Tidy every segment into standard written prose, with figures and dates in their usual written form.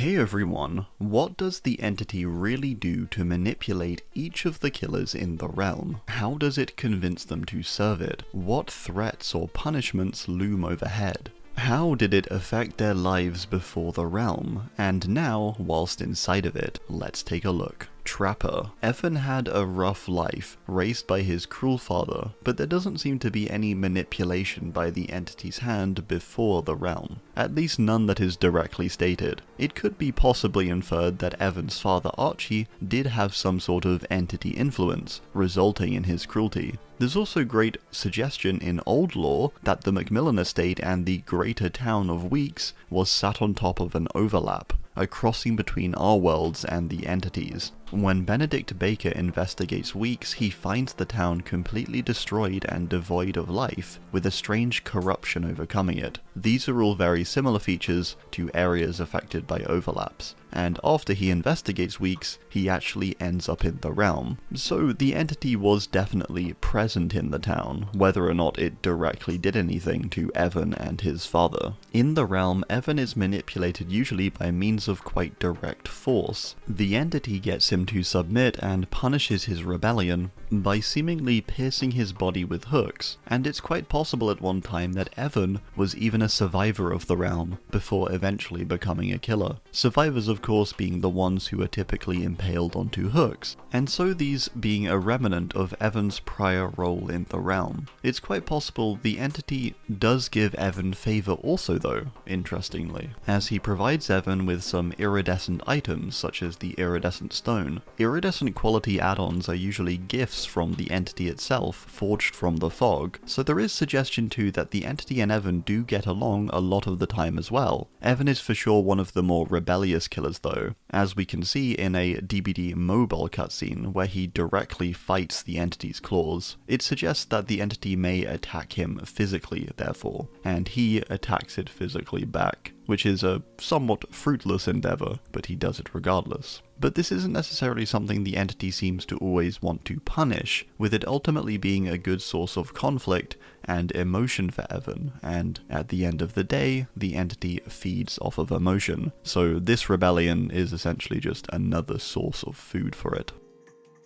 Hey everyone, what does the entity really do to manipulate each of the killers in the realm? How does it convince them to serve it? What threats or punishments loom overhead? How did it affect their lives before the realm, and now whilst inside of it? Let's take a look. Trapper. Evan had a rough life, raised by his cruel father, but there doesn't seem to be any manipulation by the entity's hand before the realm. At least none that is directly stated. It could be possibly inferred that Evan's father Archie did have some sort of entity influence, resulting in his cruelty. There's also great suggestion in old lore that the Macmillan estate and the greater town of Weeks was sat on top of an overlap, a crossing between our worlds and the entities. When Benedict Baker investigates Weeks, he finds the town completely destroyed and devoid of life, with a strange corruption overcoming it. These are all very similar features to areas affected by overlaps, and after he investigates Weeks, he actually ends up in the realm. So the entity was definitely present in the town, whether or not it directly did anything to Evan and his father. In the realm, Evan is manipulated usually by means of quite direct force. The entity gets him to submit and punishes his rebellion by seemingly piercing his body with hooks, and it's quite possible at one time that Evan was even a survivor of the realm before eventually becoming a killer. Survivors of course being the ones who are typically impaled onto hooks, and so these being a remnant of Evan's prior role in the realm. It's quite possible the entity does give Evan favour also though, interestingly, as he provides Evan with some iridescent items such as the iridescent stone. Iridescent quality add-ons are usually gifts from the entity itself, forged from the fog, so there is suggestion too that the entity and Evan do get along a lot of the time as well. Evan is for sure one of the more rebellious killers though, as we can see in a DbD mobile cutscene where he directly fights the entity's claws. It suggests that the entity may attack him physically therefore, and he attacks it physically back, which is a somewhat fruitless endeavour, but he does it regardless. But this isn't necessarily something the entity seems to always want to punish, with it ultimately being a good source of conflict and emotion for Evan, and at the end of the day, the entity feeds off of emotion, so this rebellion is essentially just another source of food for it.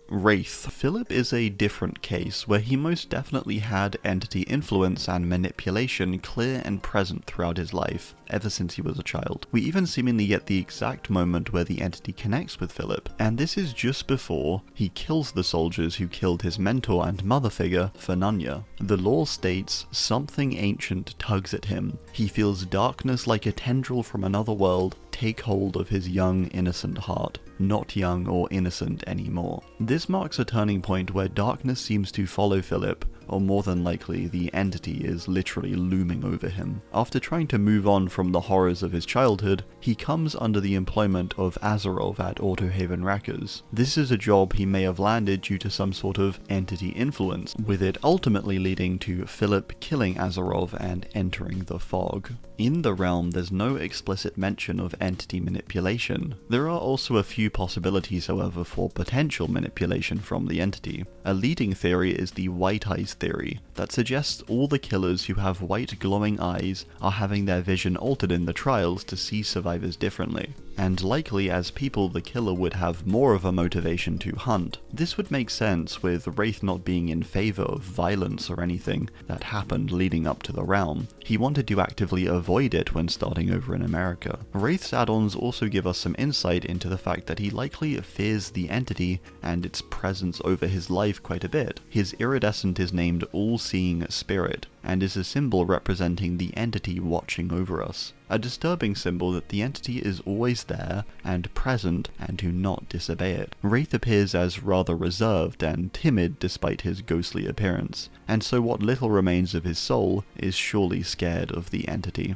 Wraith. Philip is a different case, where he most definitely had entity influence and manipulation clear and present throughout his life, ever since he was a child. We even seemingly get the exact moment where the entity connects with Philip, and this is just before he kills the soldiers who killed his mentor and mother figure, Fernanya. The lore states something ancient tugs at him. He feels darkness like a tendril from another world take hold of his young, innocent heart, not young or innocent anymore. This marks a turning point where darkness seems to follow Philip, or more than likely the entity is literally looming over him. After trying to move on from the horrors of his childhood, he comes under the employment of Azarov at Autohaven Rackers. This is a job he may have landed due to some sort of entity influence, with it ultimately leading to Philip killing Azarov and entering the fog. In the realm, there's no explicit mention of entity manipulation. There are also a few possibilities, however, for potential manipulation from the entity. A leading theory is the white eyes theory, that suggests all the killers who have white glowing eyes are having their vision altered in the trials to see survivors differently, and likely as people the killer would have more of a motivation to hunt. This would make sense with Wraith not being in favour of violence or anything that happened leading up to the realm. He wanted to actively avoid it when starting over in America. Wraith's add-ons also give us some insight into the fact that he likely fears the entity and its presence over his life quite a bit. His iridescent is named All-Seeing Spirit, and is a symbol representing the entity watching over us. A disturbing symbol that the entity is always there and present and to not disobey it. Wraith appears as rather reserved and timid despite his ghostly appearance, and so what little remains of his soul is surely scared of the entity.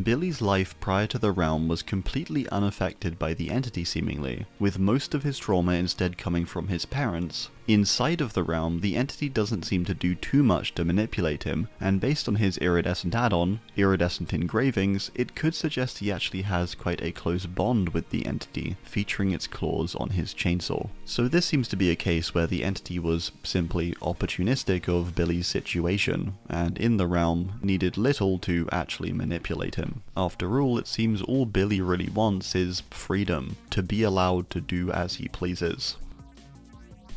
Billy's life prior to the realm was completely unaffected by the entity seemingly, with most of his trauma instead coming from his parents, Inside of the realm, the entity doesn't seem to do too much to manipulate him, and based on his iridescent add-on, Iridescent Engravings, it could suggest he actually has quite a close bond with the entity, featuring its claws on his chainsaw. So this seems to be a case where the entity was simply opportunistic of Billy's situation, and in the realm needed little to actually manipulate him. After all, it seems all Billy really wants is freedom, to be allowed to do as he pleases.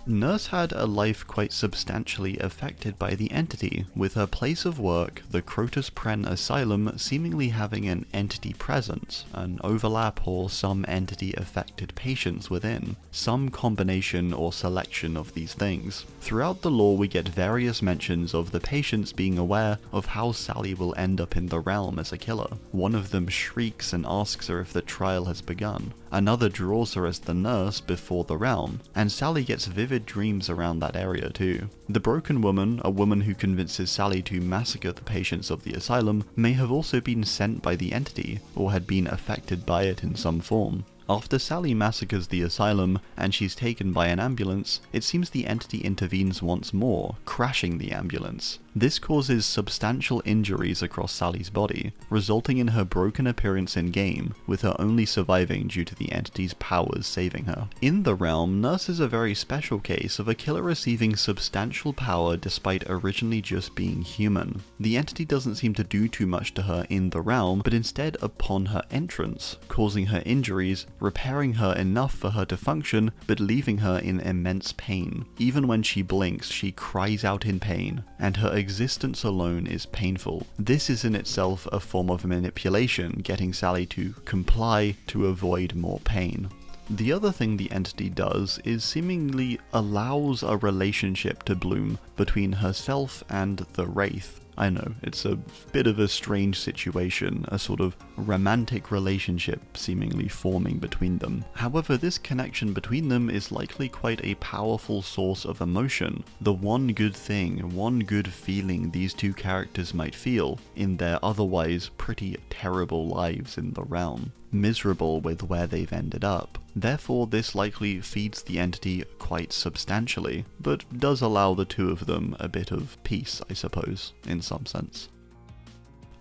Nurse had a life quite substantially affected by the entity, with her place of work, the Crotus Pren Asylum, seemingly having an entity presence, an overlap or some entity-affected patients within, some combination or selection of these things. Throughout the lore we get various mentions of the patients being aware of how Sally will end up in the realm as a killer. One of them shrieks and asks her if the trial has begun. Another draws her as the nurse before the realm, and Sally gets vivid dreams around that area too. The Broken Woman, a woman who convinces Sally to massacre the patients of the asylum, may have also been sent by the entity, or had been affected by it in some form. After Sally massacres the asylum and she's taken by an ambulance, it seems the entity intervenes once more, crashing the ambulance. This causes substantial injuries across Sally's body, resulting in her broken appearance in-game, with her only surviving due to the entity's powers saving her. In the realm, Nurse is a very special case of a killer receiving substantial power despite originally just being human. The entity doesn't seem to do too much to her in the realm, but instead upon her entrance, causing her injuries, repairing her enough for her to function, but leaving her in immense pain. Even when she blinks, she cries out in pain, and her existence alone is painful. This is in itself a form of manipulation, getting Sally to comply to avoid more pain. The other thing the entity does is seemingly allows a relationship to bloom between herself and the Wraith. I know, it's a bit of a strange situation, a sort of romantic relationship seemingly forming between them. However, this connection between them is likely quite a powerful source of emotion, the one good thing, one good feeling these two characters might feel in their otherwise pretty terrible lives in the realm, miserable with where they've ended up. Therefore, this likely feeds the entity quite substantially, but does allow the two of them a bit of peace, I suppose, in some sense.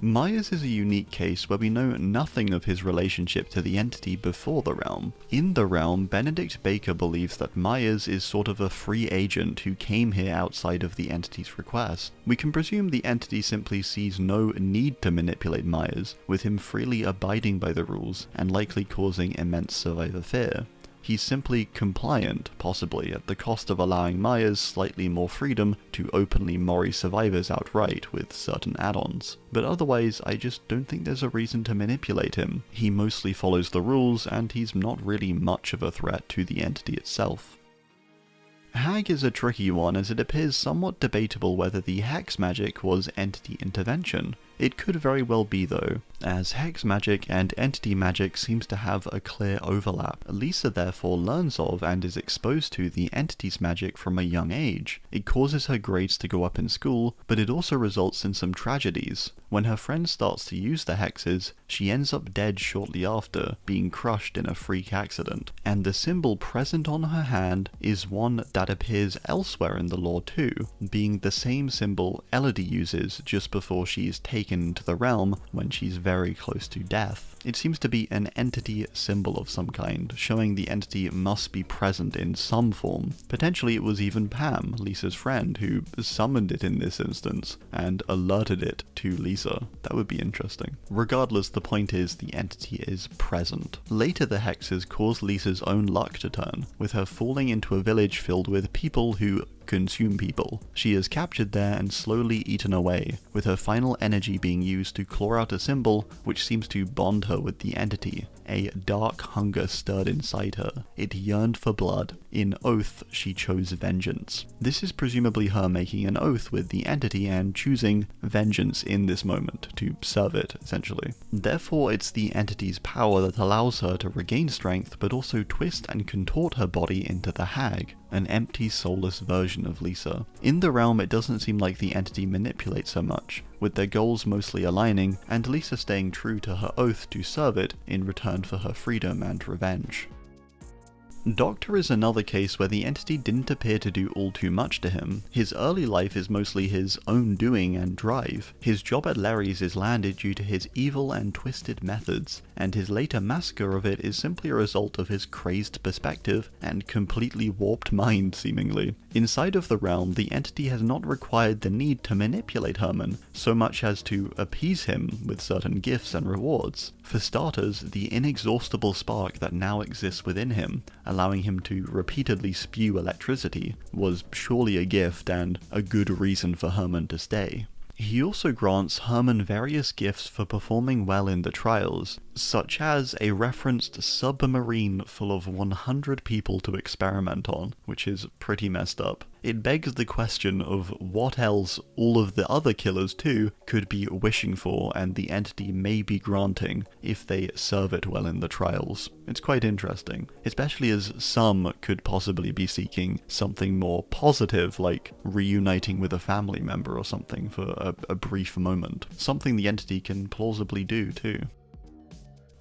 Myers is a unique case where we know nothing of his relationship to the entity before the realm. In the realm, Benedict Baker believes that Myers is sort of a free agent who came here outside of the entity's request. We can presume the entity simply sees no need to manipulate Myers, with him freely abiding by the rules and likely causing immense survivor fear. He's simply compliant, possibly at the cost of allowing Myers slightly more freedom to openly mori survivors outright with certain add-ons. But otherwise, I just don't think there's a reason to manipulate him. He mostly follows the rules, and he's not really much of a threat to the entity itself. Hag is a tricky one, as it appears somewhat debatable whether the hex magic was entity intervention. It could very well be though, as hex magic and entity magic seems to have a clear overlap. Lisa therefore learns of and is exposed to the entity's magic from a young age. It causes her grades to go up in school, but it also results in some tragedies. When her friend starts to use the hexes, she ends up dead shortly after, being crushed in a freak accident. And the symbol present on her hand is one that appears elsewhere in the lore too, being the same symbol Elodie uses just before she is taken into the realm when she's very close to death. It seems to be an entity symbol of some kind, showing the entity must be present in some form. Potentially it was even Pam, Lisa's friend, who summoned it in this instance and alerted it to Lisa. That would be interesting. Regardless, the point is the entity is present. Later the hexes cause Lisa's own luck to turn, with her falling into a village filled with people who consume people. She is captured there and slowly eaten away, with her final energy being used to claw out a symbol which seems to bond her with the entity. A dark hunger stirred inside her. It yearned for blood. In oath, she chose vengeance. This is presumably her making an oath with the entity and choosing vengeance in this moment to serve it, essentially. Therefore, it's the entity's power that allows her to regain strength, but also twist and contort her body into the Hag, an empty, soulless version of Lisa. In the realm, it doesn't seem like the entity manipulates her much, with their goals mostly aligning, and Lisa staying true to her oath to serve it in return for her freedom and revenge. Doctor is another case where the entity didn't appear to do all too much to him. His early life is mostly his own doing and drive. His job at Larry's is landed due to his evil and twisted methods, and his later massacre of it is simply a result of his crazed perspective and completely warped mind, seemingly. Inside of the realm, the entity has not required the need to manipulate Herman, so much as to appease him with certain gifts and rewards. For starters, the inexhaustible spark that now exists within him, allowing him to repeatedly spew electricity, was surely a gift and a good reason for Herman to stay. He also grants Herman various gifts for performing well in the trials, such as a referenced submarine full of 100 people to experiment on, which is pretty messed up. It begs the question of what else all of the other killers too could be wishing for and the entity may be granting if they serve it well in the trials. It's quite interesting, especially as some could possibly be seeking something more positive, like reuniting with a family member or something for a brief moment. Something the entity can plausibly do too.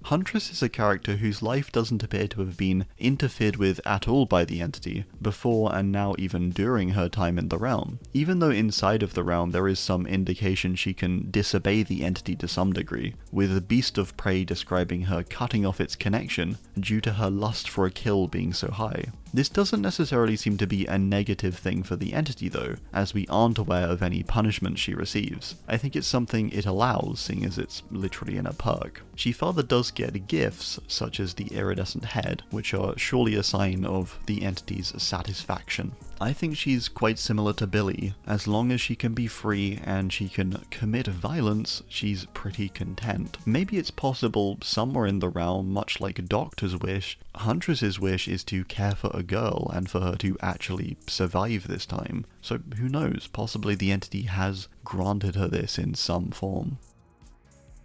Huntress is a character whose life doesn't appear to have been interfered with at all by the entity, before and now even during her time in the realm. Even though inside of the realm there is some indication she can disobey the entity to some degree, with Beast of Prey describing her cutting off its connection due to her lust for a kill being so high. This doesn't necessarily seem to be a negative thing for the entity though, as we aren't aware of any punishment she receives. I think it's something it allows, seeing as it's literally in a perk. She further does get gifts, such as the iridescent head, which are surely a sign of the entity's satisfaction. I think she's quite similar to Billy. As long as she can be free and she can commit violence, she's pretty content. Maybe it's possible somewhere in the realm, much like Doctor's wish, Huntress's wish is to care for a girl and for her to actually survive this time. So who knows, possibly the entity has granted her this in some form.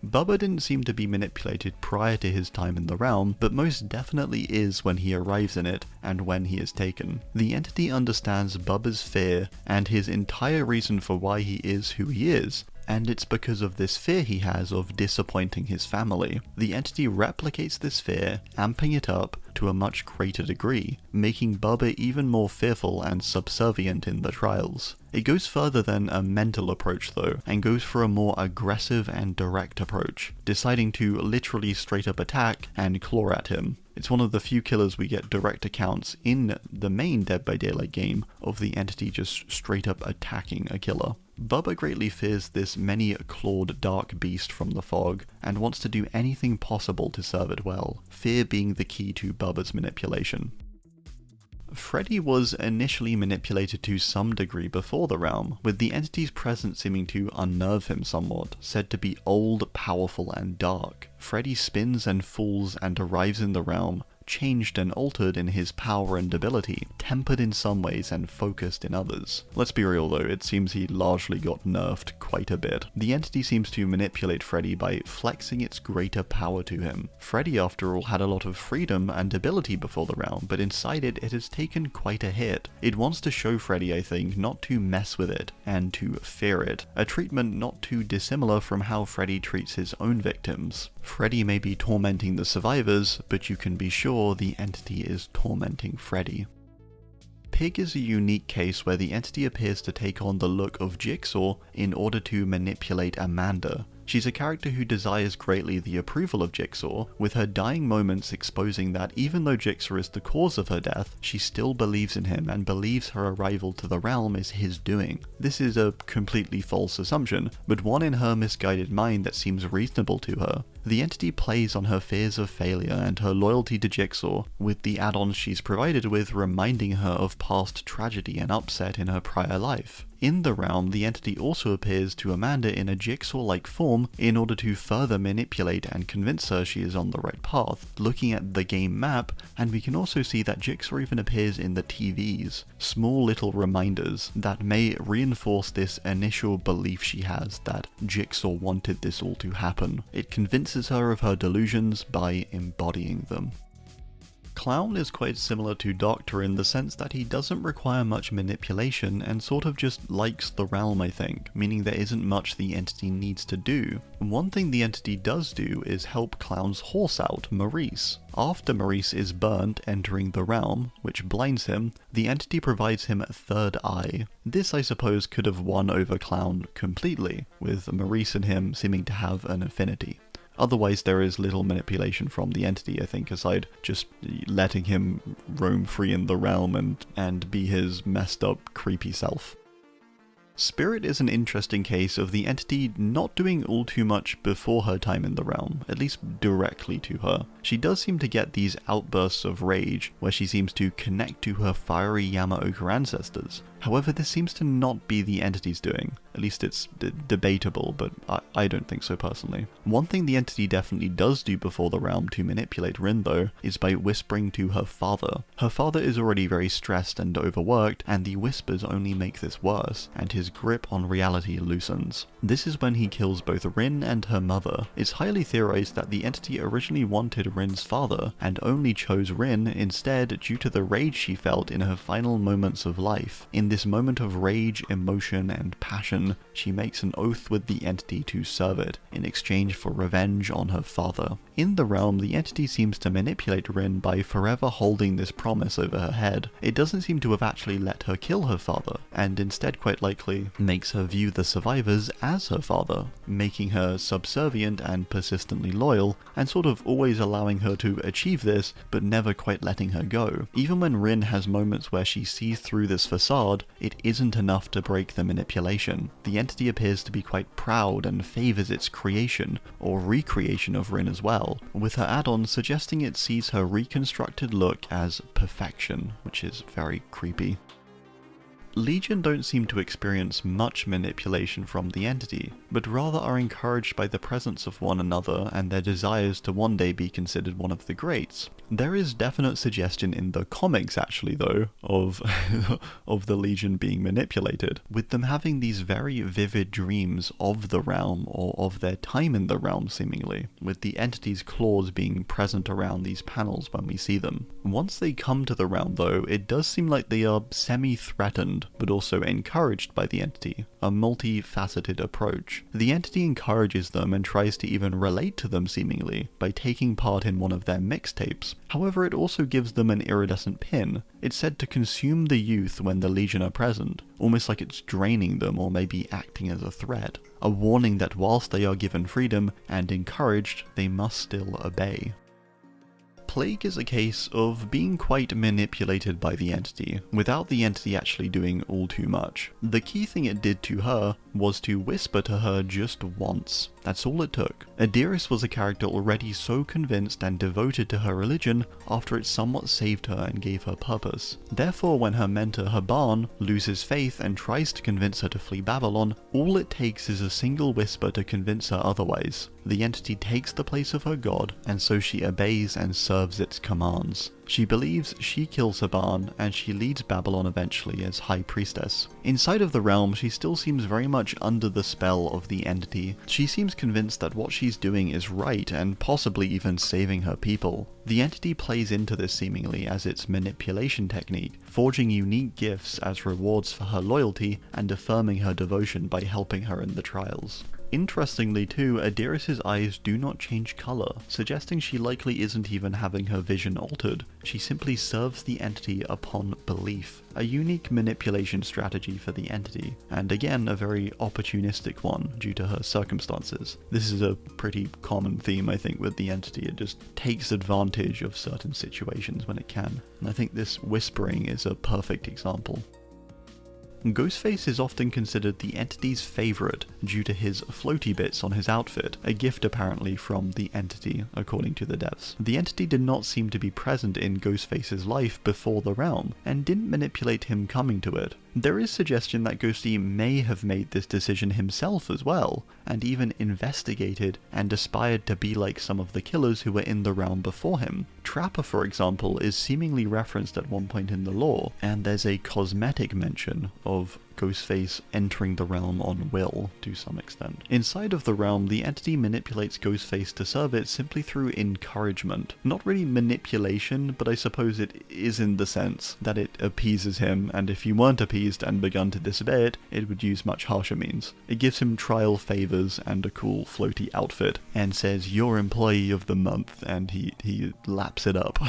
Bubba didn't seem to be manipulated prior to his time in the realm, but most definitely is when he arrives in it and when he is taken. The entity understands Bubba's fear and his entire reason for why he is who he is, and it's because of this fear he has of disappointing his family. The entity replicates this fear, amping it up to a much greater degree, making Bubba even more fearful and subservient in the trials. It goes further than a mental approach though, and goes for a more aggressive and direct approach, deciding to literally straight up attack and claw at him. It's one of the few killers we get direct accounts in the main Dead by Daylight game of the entity just straight up attacking a killer. Bubba greatly fears this many-clawed dark beast from the fog, and wants to do anything possible to serve it well, fear being the key to Bubba's manipulation. Freddy was initially manipulated to some degree before the realm, with the entity's presence seeming to unnerve him somewhat, said to be old, powerful, and dark. Freddy spins and falls and arrives in the realm, changed and altered in his power and ability, tempered in some ways and focused in others. Let's be real though, it seems he largely got nerfed quite a bit. The entity seems to manipulate Freddy by flexing its greater power to him. Freddy after all had a lot of freedom and ability before the realm, but inside it has taken quite a hit. It wants to show Freddy, I think, not to mess with it, and to fear it. A treatment not too dissimilar from how Freddy treats his own victims. Freddy may be tormenting the survivors, but you can be sure the entity is tormenting Freddy. Pig is a unique case where the entity appears to take on the look of Jigsaw in order to manipulate Amanda. She's a character who desires greatly the approval of Jigsaw, with her dying moments exposing that even though Jigsaw is the cause of her death, she still believes in him and believes her arrival to the realm is his doing. This is a completely false assumption, but one in her misguided mind that seems reasonable to her. The entity plays on her fears of failure and her loyalty to Jigsaw, with the add-ons she's provided with reminding her of past tragedy and upset in her prior life. In the realm, the entity also appears to Amanda in a Jigsaw-like form in order to further manipulate and convince her she is on the right path. Looking at the game map, and we can also see that Jigsaw even appears in the TVs, small little reminders that may reinforce this initial belief she has that Jigsaw wanted this all to happen. It convinces her of her delusions by embodying them. Clown is quite similar to Doctor in the sense that he doesn't require much manipulation and sort of just likes the realm, I think, meaning there isn't much the entity needs to do. One thing the entity does do is help Clown's horse out, Maurice. After Maurice is burnt entering the realm, which blinds him, the entity provides him a third eye. This, I suppose, could have won over Clown completely, with Maurice and him seeming to have an affinity. Otherwise, there is little manipulation from the entity, I think, aside just letting him roam free in the realm and be his messed up, creepy self. Spirit is an interesting case of the entity not doing all too much before her time in the realm, at least directly to her. She does seem to get these outbursts of rage, where she seems to connect to her fiery Yamaoka ancestors. However, this seems to not be the entity's doing. At least it's debatable, but I don't think so personally. One thing the entity definitely does do before the realm to manipulate Rin though, is by whispering to her father. Her father is already very stressed and overworked, and the whispers only make this worse, and his grip on reality loosens. This is when he kills both Rin and her mother. It's highly theorized that the entity originally wanted Rin's father, and only chose Rin instead due to the rage she felt in her final moments of life. In this moment of rage, emotion, and passion, she makes an oath with the entity to serve it, in exchange for revenge on her father. In the realm, the entity seems to manipulate Rin by forever holding this promise over her head. It doesn't seem to have actually let her kill her father, and instead quite likely makes her view the survivors as her father, making her subservient and persistently loyal, and sort of always allowing her to achieve this, but never quite letting her go. Even when Rin has moments where she sees through this facade, it isn't enough to break the manipulation. The entity appears to be quite proud and favours its creation, or recreation of Rin as well, with her add-on suggesting it sees her reconstructed look as perfection, which is very creepy. Legion don't seem to experience much manipulation from the entity, but rather are encouraged by the presence of one another and their desires to one day be considered one of the greats. There is definite suggestion in the comics actually though, of the Legion being manipulated, with them having these very vivid dreams of the realm or of their time in the realm seemingly, with the entity's claws being present around these panels when we see them. Once they come to the realm though, it does seem like they are semi-threatened, but also encouraged by the entity, a multifaceted approach. The entity encourages them and tries to even relate to them seemingly, by taking part in one of their mixtapes. However, it also gives them an iridescent pin. It's said to consume the youth when the Legion are present, almost like it's draining them or maybe acting as a threat, a warning that whilst they are given freedom and encouraged, they must still obey. Plague is a case of being quite manipulated by the entity, without the entity actually doing all too much. The key thing it did to her was to whisper to her just once. That's all it took. Adiris was a character already so convinced and devoted to her religion after it somewhat saved her and gave her purpose. Therefore, when her mentor Haban loses faith and tries to convince her to flee Babylon, all it takes is a single whisper to convince her otherwise. The entity takes the place of her god, and so she obeys and serves its commands. She believes she kills Haban, and she leads Babylon eventually as High Priestess. Inside of the realm, she still seems very much under the spell of the entity. She seems convinced that what she's doing is right, and possibly even saving her people. The entity plays into this seemingly as its manipulation technique, forging unique gifts as rewards for her loyalty and affirming her devotion by helping her in the trials. Interestingly too, Adiris' eyes do not change colour, suggesting she likely isn't even having her vision altered. She simply serves the entity upon belief, a unique manipulation strategy for the entity, and again a very opportunistic one due to her circumstances. This is a pretty common theme I think with the entity, it just takes advantage of certain situations when it can, and I think this whispering is a perfect example. Ghostface is often considered the entity's favourite due to his floaty bits on his outfit, a gift apparently from the entity, according to the devs. The entity did not seem to be present in Ghostface's life before the realm, and didn't manipulate him coming to it. There is suggestion that Ghosty may have made this decision himself as well, and even investigated and aspired to be like some of the killers who were in the realm before him. Trapper, for example, is seemingly referenced at one point in the lore, and there's a cosmetic mention of Ghostface entering the realm on will, to some extent. Inside of the realm, the entity manipulates Ghostface to serve it simply through encouragement. Not really manipulation, but I suppose it is in the sense that it appeases him, and if he weren't appeased and begun to disobey it, it would use much harsher means. It gives him trial favors and a cool floaty outfit, and says, "You're employee of the month," and he laps it up.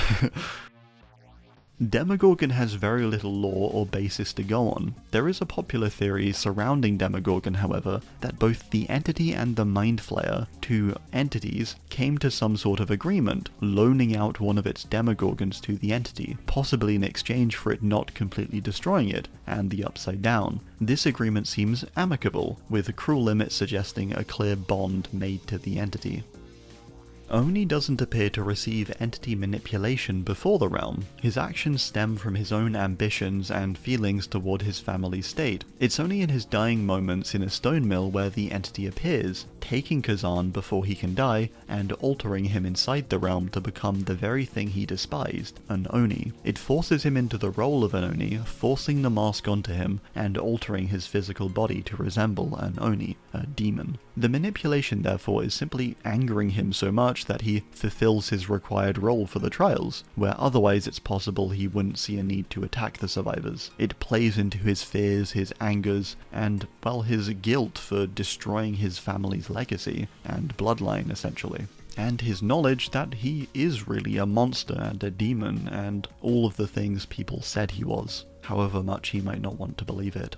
Demogorgon has very little lore or basis to go on. There is a popular theory surrounding Demogorgon, however, that both the entity and the Mind Flayer, two entities, came to some sort of agreement, loaning out one of its Demogorgons to the entity, possibly in exchange for it not completely destroying it, and the Upside Down. This agreement seems amicable, with Cruel Limit suggesting a clear bond made to the entity. Oni doesn't appear to receive entity manipulation before the realm. His actions stem from his own ambitions and feelings toward his family's state. It's only in his dying moments in a stone mill where the entity appears, taking Kazan before he can die, and altering him inside the realm to become the very thing he despised, an Oni. It forces him into the role of an Oni, forcing the mask onto him, and altering his physical body to resemble an Oni, a demon. The manipulation, therefore, is simply angering him so much that he fulfills his required role for the trials, where otherwise it's possible he wouldn't see a need to attack the survivors. It plays into his fears, his angers, and, well, his guilt for destroying his family's legacy and bloodline, essentially. And his knowledge that he is really a monster and a demon and all of the things people said he was, however much he might not want to believe it.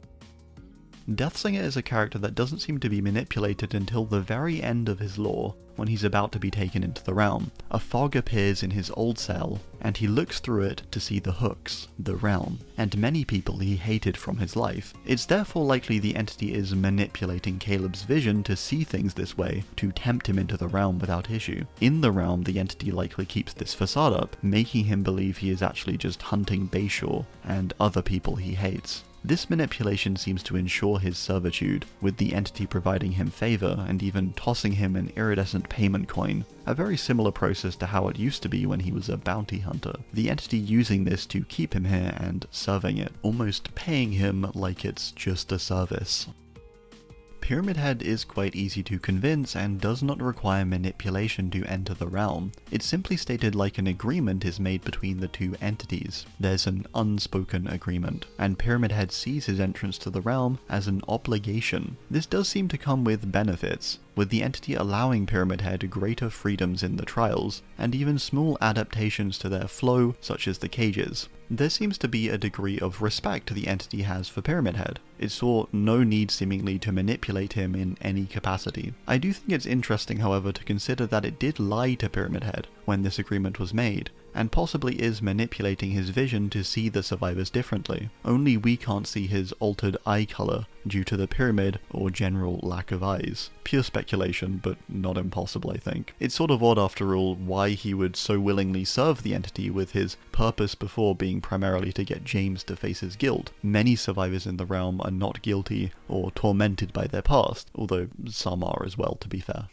Deathslinger is a character that doesn't seem to be manipulated until the very end of his lore, when he's about to be taken into the realm. A fog appears in his old cell, and he looks through it to see the hooks, the realm, and many people he hated from his life. It's therefore likely the entity is manipulating Caleb's vision to see things this way, to tempt him into the realm without issue. In the realm, the entity likely keeps this facade up, making him believe he is actually just hunting Bayshore and other people he hates. This manipulation seems to ensure his servitude, with the entity providing him favor and even tossing him an iridescent payment coin, a very similar process to how it used to be when he was a bounty hunter. The entity using this to keep him here and serving it, almost paying him like it's just a service. Pyramid Head is quite easy to convince and does not require manipulation to enter the realm. It's simply stated like an agreement is made between the two entities. There's an unspoken agreement, and Pyramid Head sees his entrance to the realm as an obligation. This does seem to come with benefits, with the entity allowing Pyramid Head greater freedoms in the trials, and even small adaptations to their flow, such as the cages. There seems to be a degree of respect the entity has for Pyramid Head. It saw no need seemingly to manipulate him in any capacity. I do think it's interesting, however, to consider that it did lie to Pyramid Head when this agreement was made, and possibly is manipulating his vision to see the survivors differently. Only we can't see his altered eye color due to the pyramid or general lack of eyes. Pure speculation, but not impossible, I think. It's sort of odd, after all, why he would so willingly serve the entity, with his purpose before being primarily to get James to face his guilt. Many survivors in the realm are not guilty or tormented by their past, although some are as well, to be fair.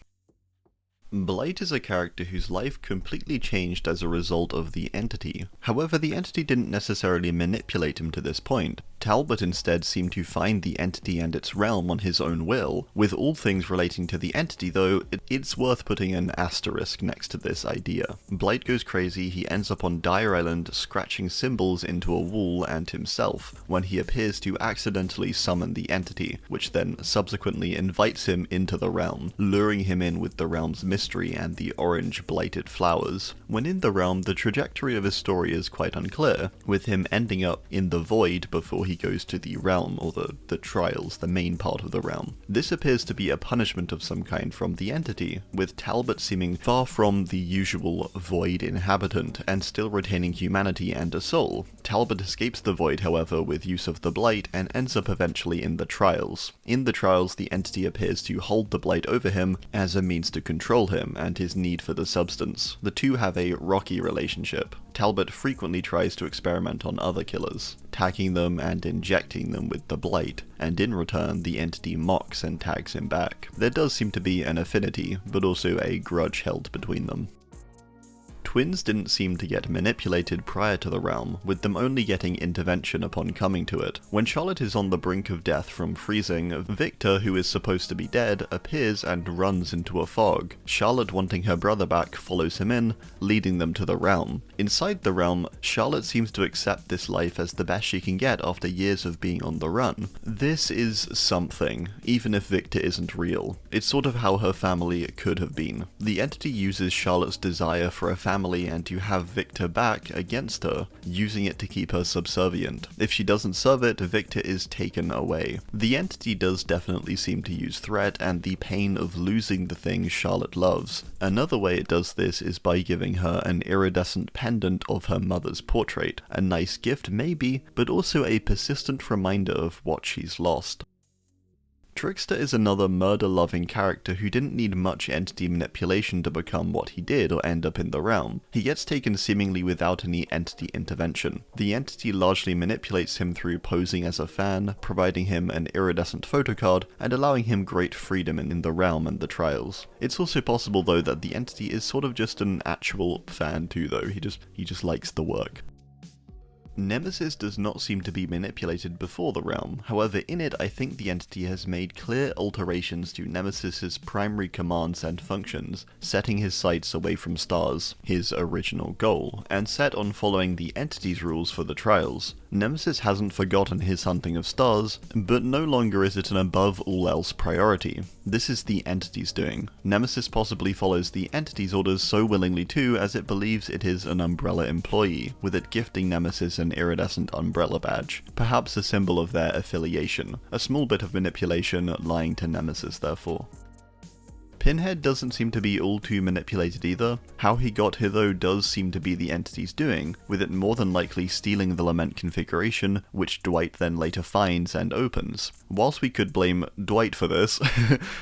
Blight is a character whose life completely changed as a result of the entity. However, the entity didn't necessarily manipulate him to this point. Talbot instead seemed to find the entity and its realm on his own will. With all things relating to the entity, though, it's worth putting an asterisk next to this idea. Blight goes crazy, he ends up on Dire Island scratching symbols into a wall and himself, when he appears to accidentally summon the entity, which then subsequently invites him into the realm, luring him in with the realm's mystery and the orange blighted flowers. When in the realm, the trajectory of his story is quite unclear, with him ending up in the void before he goes to the realm, or the trials, the main part of the realm. This appears to be a punishment of some kind from the entity, with Talbot seeming far from the usual void inhabitant, and still retaining humanity and a soul. Talbot escapes the void, however, with use of the Blight, and ends up eventually in the trials. In the trials, the entity appears to hold the Blight over him as a means to control him and his need for the substance. The two have a rocky relationship. Talbot frequently tries to experiment on other killers, tagging them and injecting them with the Blight, and in return the entity mocks and tags him back. There does seem to be an affinity, but also a grudge held between them. twins didn't seem to get manipulated prior to the realm, with them only getting intervention upon coming to it. When Charlotte is on the brink of death from freezing, Victor, who is supposed to be dead, appears and runs into a fog. Charlotte, wanting her brother back, follows him in, leading them to the realm. Inside the realm, Charlotte seems to accept this life as the best she can get after years of being on the run. This is something, even if Victor isn't real. It's sort of how her family could have been. The entity uses Charlotte's desire for a family and to have Victor back against her, using it to keep her subservient. If she doesn't serve it, Victor is taken away. The entity does definitely seem to use threat and the pain of losing the thing Charlotte loves. Another way it does this is by giving her an iridescent pendant of her mother's portrait. A nice gift maybe, but also a persistent reminder of what she's lost. Trickster is another murder-loving character who didn't need much entity manipulation to become what he did or end up in the realm. He gets taken seemingly without any entity intervention. The entity largely manipulates him through posing as a fan, providing him an iridescent photocard, and allowing him great freedom in the realm and the trials. It's also possible though that the entity is sort of just an actual fan too though, he just likes the work. Nemesis does not seem to be manipulated before the realm, however in it I think the entity has made clear alterations to Nemesis's primary commands and functions, setting his sights away from stars, his original goal, and set on following the entity's rules for the trials. Nemesis hasn't forgotten his hunting of stars, but no longer is it an above all else priority. This is the entity's doing. Nemesis possibly follows the entity's orders so willingly too as it believes it is an Umbrella employee, with it gifting Nemesis an iridescent umbrella badge, perhaps a symbol of their affiliation. A small bit of manipulation lying to Nemesis therefore. Pinhead doesn't seem to be all too manipulated either. How he got here though does seem to be the entity's doing, with it more than likely stealing the lament configuration, which Dwight then later finds and opens. Whilst we could blame Dwight for this,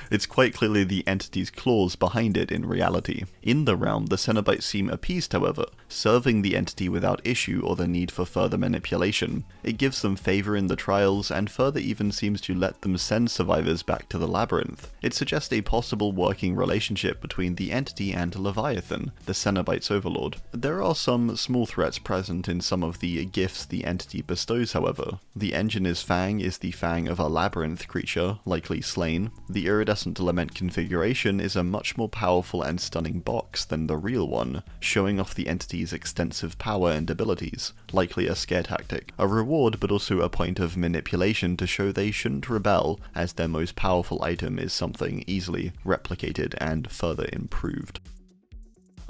it's quite clearly the entity's claws behind it in reality. In the realm, the Cenobites seem appeased however, serving the entity without issue or the need for further manipulation. It gives them favour in the trials, and further even seems to let them send survivors back to the labyrinth. It suggests a possible working relationship between the entity and Leviathan, the Cenobites' overlord. There are some small threats present in some of the gifts the entity bestows however. The Engineer's Fang is the fang of a labyrinth creature, likely slain. The iridescent lament configuration is a much more powerful and stunning box than the real one, showing off the entity's extensive power and abilities, likely a scare tactic. A reward but also a point of manipulation to show they shouldn't rebel, as their most powerful item is something easily replicated and further improved.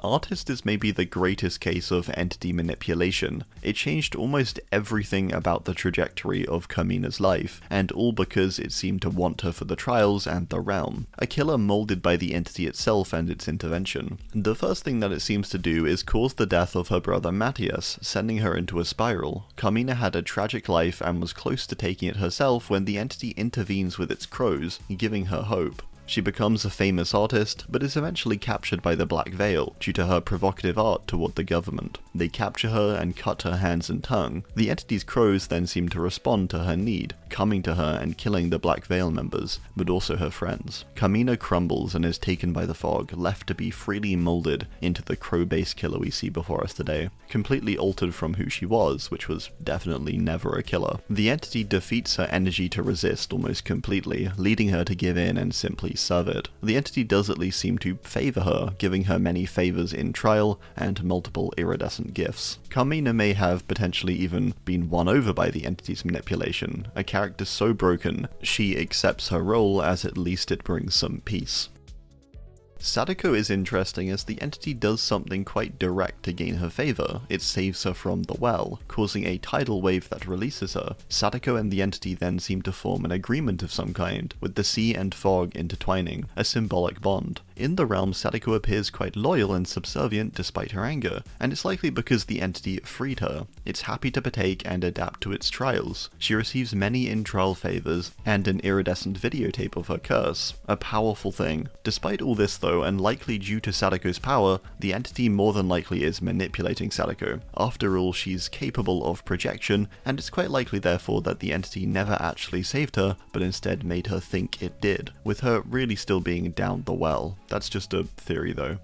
Artist is maybe the greatest case of entity manipulation. It changed almost everything about the trajectory of Carmina's life, and all because it seemed to want her for the trials and the realm. A killer molded by the entity itself and its intervention. The first thing that it seems to do is cause the death of her brother Matthias, sending her into a spiral. Carmina had a tragic life and was close to taking it herself when the entity intervenes with its crows, giving her hope. She becomes a famous artist, but is eventually captured by the Black Veil due to her provocative art toward the government. They capture her and cut her hands and tongue. The entity's crows then seem to respond to her need, coming to her and killing the Black Veil members, but also her friends. Carmina crumbles and is taken by the fog, left to be freely molded into the crow-based killer we see before us today, completely altered from who she was, which was definitely never a killer. The entity defeats her energy to resist almost completely, leading her to give in and simply serve it. The entity does at least seem to favour her, giving her many favours in trial and multiple iridescent gifts. Carmina may have potentially even been won over by the entity's manipulation, a character so broken she accepts her role as at least it brings some peace. Sadako is interesting as the entity does something quite direct to gain her favour. It saves her from the well, causing a tidal wave that releases her. Sadako and the entity then seem to form an agreement of some kind, with the sea and fog intertwining, a symbolic bond. In the realm, Sadako appears quite loyal and subservient despite her anger, and it's likely because the entity freed her. It's happy to partake and adapt to its trials. She receives many in-trial favours, and an iridescent videotape of her curse. A powerful thing. Despite all this though, and likely due to Sadako's power, the entity more than likely is manipulating Sadako. After all, she's capable of projection, and it's quite likely therefore that the entity never actually saved her, but instead made her think it did, with her really still being down the well. That's just a theory though.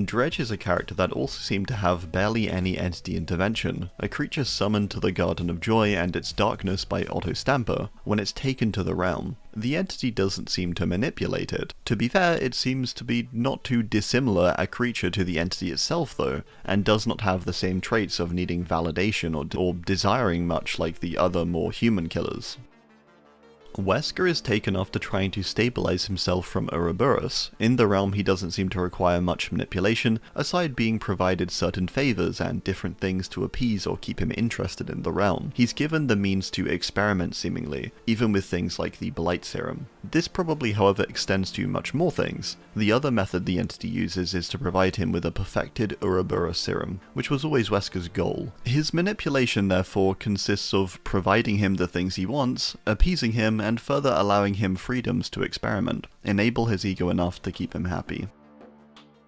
Dredge is a character that also seemed to have barely any entity intervention, a creature summoned to the Garden of Joy and its darkness by Otto Stamper. When it's taken to the realm, the entity doesn't seem to manipulate it. To be fair, it seems to be not too dissimilar a creature to the entity itself though, and does not have the same traits of needing validation or desiring much like the other more human killers. Wesker is taken after trying to stabilize himself from Ouroboros. In the realm he doesn't seem to require much manipulation, aside being provided certain favors and different things to appease or keep him interested in the realm. He's given the means to experiment seemingly, even with things like the Blight serum. This probably however extends to much more things. The other method the entity uses is to provide him with a perfected Ouroboros serum, which was always Wesker's goal. His manipulation therefore consists of providing him the things he wants, appeasing him, and further allowing him freedoms to experiment, enable his ego enough to keep him happy.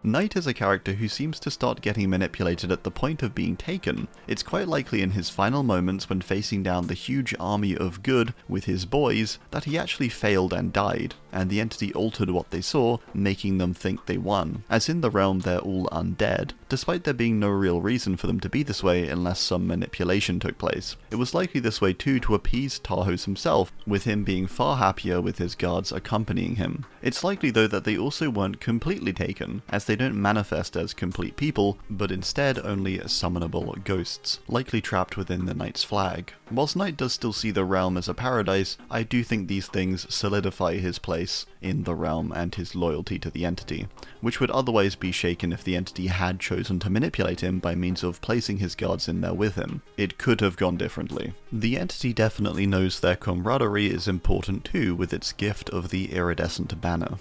Knight is a character who seems to start getting manipulated at the point of being taken. It's quite likely in his final moments when facing down the huge army of good with his boys that he actually failed and died, and the entity altered what they saw, making them think they won. As in the realm they're all undead, despite there being no real reason for them to be this way unless some manipulation took place. It was likely this way too to appease Tahos himself, with him being far happier with his guards accompanying him. It's likely though that they also weren't completely taken, as they don't manifest as complete people, but instead only summonable ghosts, likely trapped within the Knight's flag. Whilst Knight does still see the realm as a paradise, I do think these things solidify his place in the realm and his loyalty to the entity, which would otherwise be shaken if the entity had chosen to manipulate him by means of placing his guards in there with him. It could have gone differently. The entity definitely knows their camaraderie is important too, with its gift of the iridescent banner.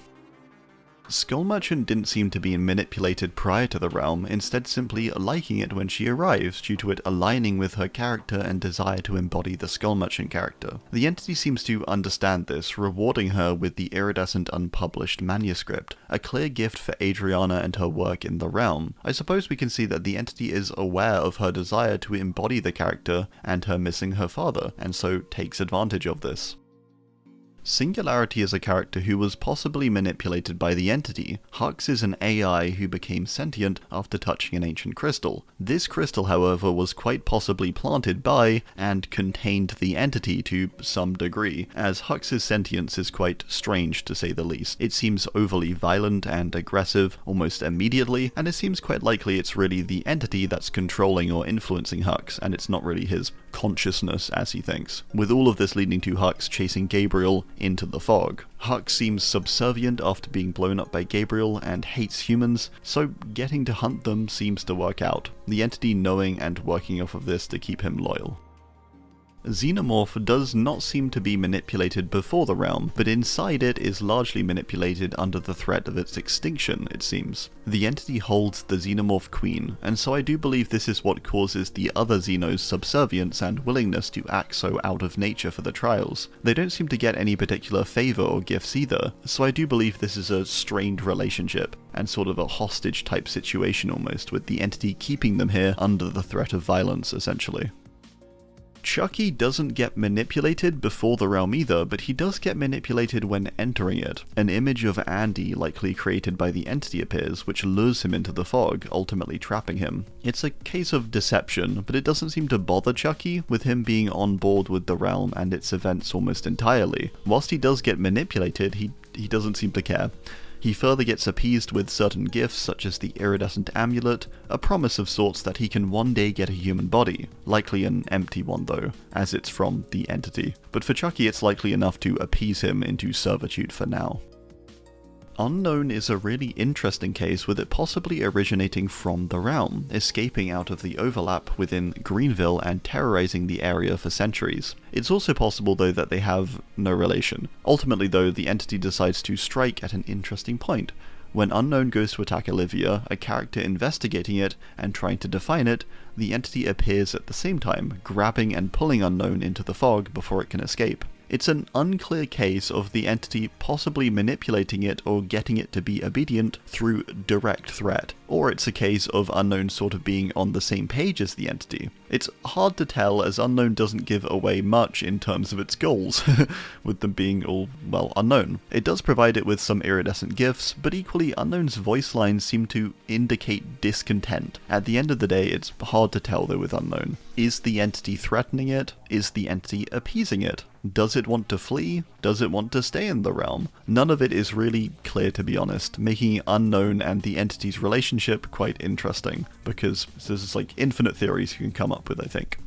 Skull Merchant didn't seem to be manipulated prior to the realm, instead simply liking it when she arrives due to it aligning with her character and desire to embody the Skull Merchant character. The entity seems to understand this, rewarding her with the iridescent unpublished manuscript, a clear gift for Adriana and her work in the realm. I suppose we can see that the entity is aware of her desire to embody the character and her missing her father, and so takes advantage of this. Singularity is a character who was possibly manipulated by the entity. Hux is an AI who became sentient after touching an ancient crystal. This crystal, however, was quite possibly planted by and contained the entity to some degree, as Hux's sentience is quite strange to say the least. It seems overly violent and aggressive almost immediately, and it seems quite likely it's really the entity that's controlling or influencing Hux, and it's not really his consciousness as he thinks, with all of this leading to Hux chasing Gabriel into the fog. Hux seems subservient after being blown up by Gabriel and hates humans, so getting to hunt them seems to work out, the entity knowing and working off of this to keep him loyal. Xenomorph does not seem to be manipulated before the realm, but inside it is largely manipulated under the threat of its extinction, it seems. The entity holds the Xenomorph Queen, and so I do believe this is what causes the other Xenos' subservience and willingness to act so out of nature for the trials. They don't seem to get any particular favour or gifts either, so I do believe this is a strained relationship, and sort of a hostage type situation almost, with the entity keeping them here under the threat of violence essentially. Chucky doesn't get manipulated before the realm either, but he does get manipulated when entering it. An image of Andy, likely created by the entity, appears, which lures him into the fog, ultimately trapping him. It's a case of deception, but it doesn't seem to bother Chucky, with him being on board with the realm and its events almost entirely. Whilst he does get manipulated, he doesn't seem to care. He further gets appeased with certain gifts such as the iridescent amulet, a promise of sorts that he can one day get a human body, likely an empty one though, as it's from the entity. But for Chucky it's likely enough to appease him into servitude for now. Unknown is a really interesting case, with it possibly originating from the realm, escaping out of the overlap within Greenville and terrorizing the area for centuries. It's also possible though that they have no relation. Ultimately though, the entity decides to strike at an interesting point. When Unknown goes to attack Olivia, a character investigating it and trying to define it, the entity appears at the same time, grabbing and pulling Unknown into the fog before it can escape. It's an unclear case of the entity possibly manipulating it or getting it to be obedient through direct threat. or it's a case of Unknown sort of being on the same page as the entity. It's hard to tell, as Unknown doesn't give away much in terms of its goals, with them being all, well, unknown. It does provide it with some iridescent gifts, but equally Unknown's voice lines seem to indicate discontent. At the end of the day, it's hard to tell though with Unknown. Is the entity threatening it? Is the entity appeasing it? Does it want to flee? Does it want to stay in the realm? None of it is really clear, to be honest, making Unknown and the entity's relationship quite interesting, because there's like infinite theories you can come up with, I think.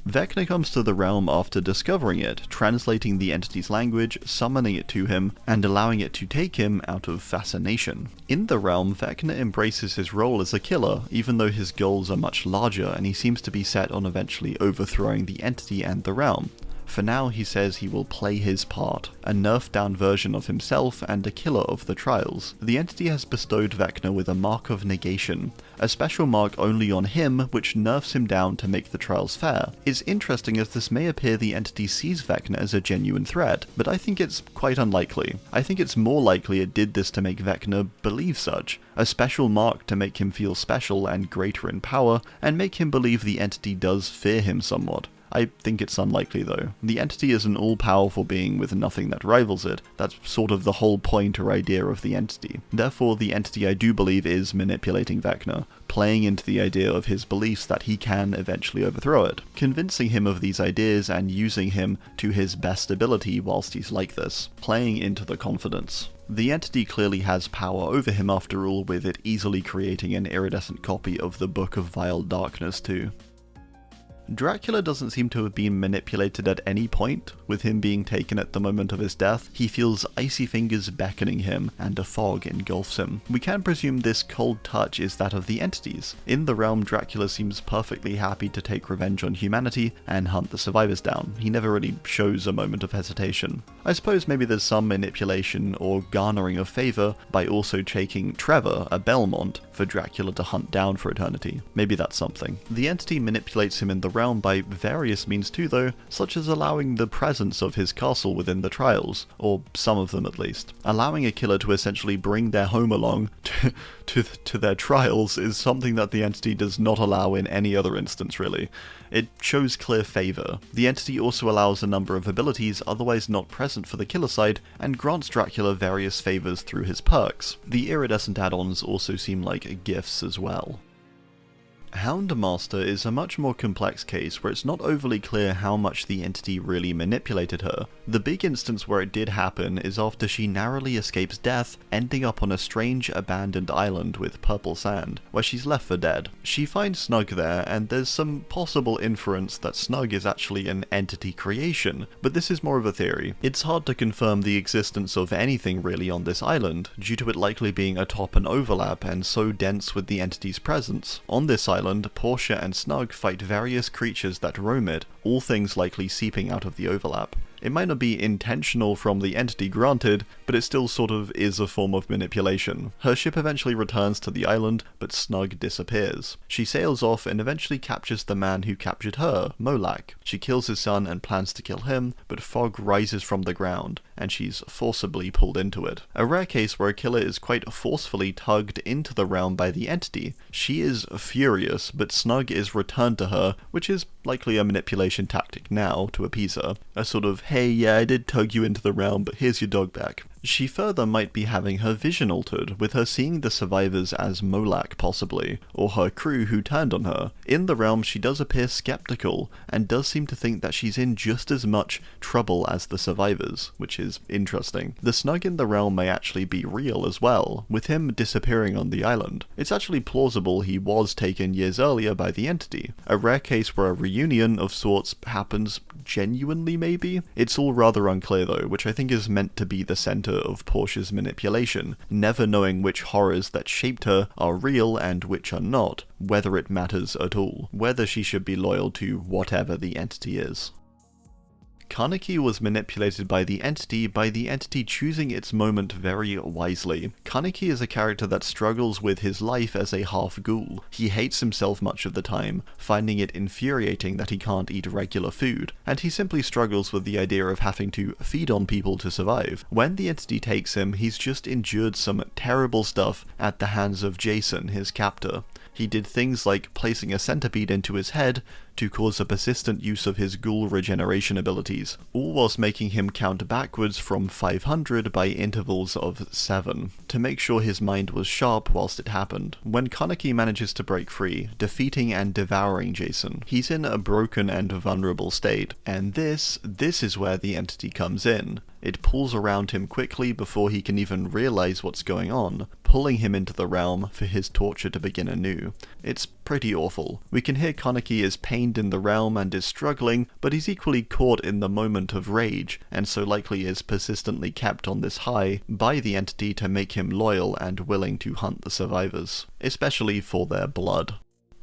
Vecna comes to the realm after discovering it, translating the entity's language, summoning it to him, and allowing it to take him out of fascination. In the realm, Vecna embraces his role as a killer, even though his goals are much larger and he seems to be set on eventually overthrowing the entity and the realm. For now, he says he will play his part, a nerfed down version of himself and a killer of the trials. The entity has bestowed Vecna with a mark of negation, a special mark only on him which nerfs him down to make the trials fair. It's interesting as this may appear the entity sees Vecna as a genuine threat, but I think it's quite unlikely. I think it's more likely it did this to make Vecna believe such, a special mark to make him feel special and greater in power, and make him believe the entity does fear him somewhat. I think it's unlikely though. The entity is an all-powerful being with nothing that rivals it. That's sort of the whole point or idea of the entity. Therefore, the entity I do believe is manipulating Vecna, playing into the idea of his beliefs that he can eventually overthrow it, convincing him of these ideas and using him to his best ability whilst he's like this, playing into the confidence. The entity clearly has power over him after all, with it easily creating an iridescent copy of the Book of Vile Darkness too. Dracula doesn't seem to have been manipulated at any point, with him being taken at the moment of his death. He feels icy fingers beckoning him, and a fog engulfs him. We can presume this cold touch is that of the entities. In the realm, Dracula seems perfectly happy to take revenge on humanity and hunt the survivors down. He never really shows a moment of hesitation. I suppose maybe there's some manipulation or garnering of favour by also taking Trevor, a Belmont, for Dracula to hunt down for eternity. Maybe that's something. The entity manipulates him in the realm by various means too though, such as allowing the presence of his castle within the trials, or some of them at least. Allowing a killer to essentially bring their home along to their trials is something that the entity does not allow in any other instance really. It shows clear favour. The entity also allows a number of abilities otherwise not present for the killer side, and grants Dracula various favours through his perks. The iridescent add-ons also seem like gifts as well. Houndmaster is a much more complex case where it's not overly clear how much the entity really manipulated her. The big instance where it did happen is after she narrowly escapes death, ending up on a strange abandoned island with purple sand, where she's left for dead. She finds Snug there, and there's some possible inference that Snug is actually an entity creation, but this is more of a theory. It's hard to confirm the existence of anything really on this island, due to it likely being atop an overlap and so dense with the entity's presence. On this island, Portia and Snug fight various creatures that roam it, all things likely seeping out of the overlap. It might not be intentional from the entity granted, but it still sort of is a form of manipulation. Her ship eventually returns to the island, but Snug disappears. She sails off and eventually captures the man who captured her, Molak. She kills his son and plans to kill him, but fog rises from the ground, and she's forcibly pulled into it. A rare case where a killer is quite forcefully tugged into the realm by the entity. She is furious, but Snug is returned to her, which is likely a manipulation tactic now to appease her. A sort of, hey, yeah, I did tug you into the realm, but here's your dog back. She further might be having her vision altered, with her seeing the survivors as Molak possibly, or her crew who turned on her. In the realm, she does appear skeptical, and does seem to think that she's in just as much trouble as the survivors, which is interesting. The Snug in the realm may actually be real as well, with him disappearing on the island. It's actually plausible he was taken years earlier by the entity. A rare case where a reunion of sorts happens genuinely maybe? It's all rather unclear though, which I think is meant to be the centre of Portia's manipulation, never knowing which horrors that shaped her are real and which are not, whether it matters at all, whether she should be loyal to whatever the entity is. Kaneki was manipulated by the entity choosing its moment very wisely. Kaneki is a character that struggles with his life as a half-ghoul. He hates himself much of the time, finding it infuriating that he can't eat regular food, and he simply struggles with the idea of having to feed on people to survive. When the entity takes him, he's just endured some terrible stuff at the hands of Jason, his captor. He did things like placing a centipede into his head to cause a persistent use of his ghoul regeneration abilities, all whilst making him count backwards from 500 by intervals of 7, to make sure his mind was sharp whilst it happened. When Kaneki manages to break free, defeating and devouring Jason, he's in a broken and vulnerable state, and this is where the entity comes in. It pulls around him quickly before he can even realize what's going on, pulling him into the realm for his torture to begin anew. It's pretty awful. We can hear Kaneki is pained in the realm and is struggling, but he's equally caught in the moment of rage, and so likely is persistently kept on this high by the entity to make him loyal and willing to hunt the survivors, especially for their blood.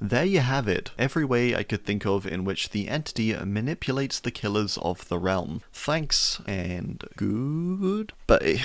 There you have it, every way I could think of in which the entity manipulates the killers of the realm. Thanks, and goodbye.